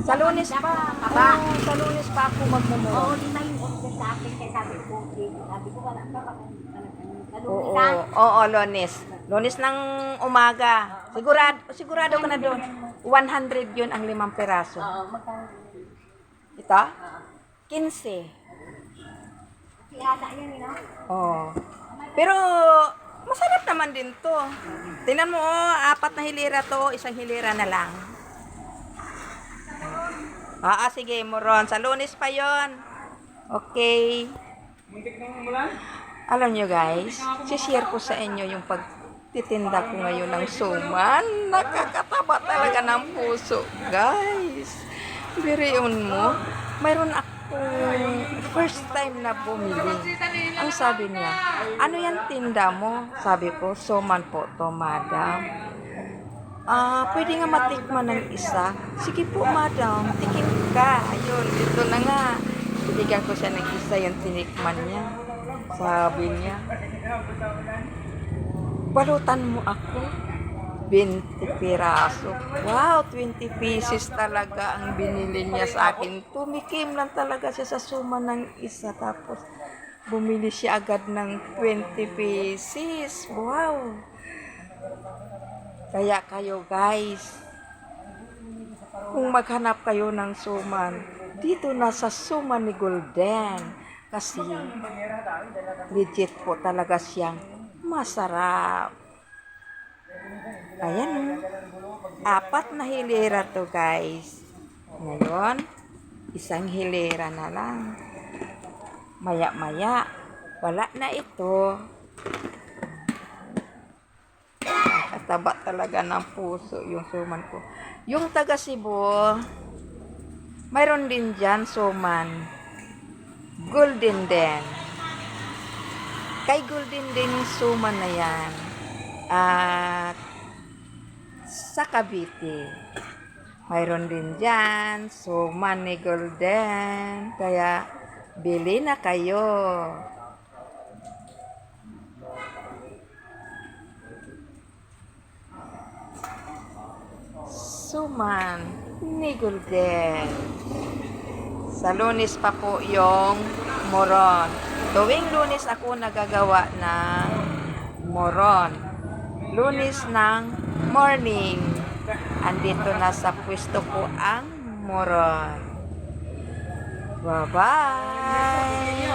Sa Lunes pa. Oh, sa Lunes pa ako magmumura. Oo, di ba yung order sa akin? Kaya sabi ko wala pa. Baka sa Lunes Oo, ha? oo, Lunes. Lunes ng umaga. Sigurado ka na doon. 100 yun ang 5 peraso. Oo, magkano? Ito? 15. Si Ana yan, no? Oh. Pero, masarap naman din to. Tingnan mo, oh, 4 na hilera to, 1 hilera na lang. Sige, Moron. Sa Lunes pa yon. Okay. Alam nyo guys, share ko sa inyo yung pagtitinda ko ngayon ng suman. Nakakataba talaga ng puso, guys. Biriyon mo, mayroon akong first time na bumili. Ang sabi niya, ano yan tinda mo? Sabi ko, suman po to, madam. Pwede nga matikman ng isa. Sige po, madam, tikim ka. Ayun, dito na nga. Binigyan ko siya ng isa yung tinikman niya. Sabi niya, balutan mo ako. 20 piraso. Wow, 20 pieces talaga ang binili niya sa akin. Tumikim lang talaga siya sa suma ng isa. Tapos, bumili siya agad ng 20 pieces. Wow! Kaya kayo guys, kung maghanap kayo ng suman, dito na sa suman ni Golden. Kasi legit po talaga siyang masarap. Ayan, 4 na hilera to guys. Ngayon, 1 hilera na lang. Maya-maya, wala na ito. Kataba talaga ng puso yung suman ko. Yung taga Cebu, mayroon din dyan suman. Golden din. Kay Golden din yung suman na yan. At sa Cavite, mayroon din dyan suman ni Golden. Kaya bili na kayo. Suman ni Golden. Sa Lunes pa po yung moron. Tuwing Lunes ako nagagawa ng moron. Lunes ng morning. Andito na sa pwesto ko ang moron. Bye-bye!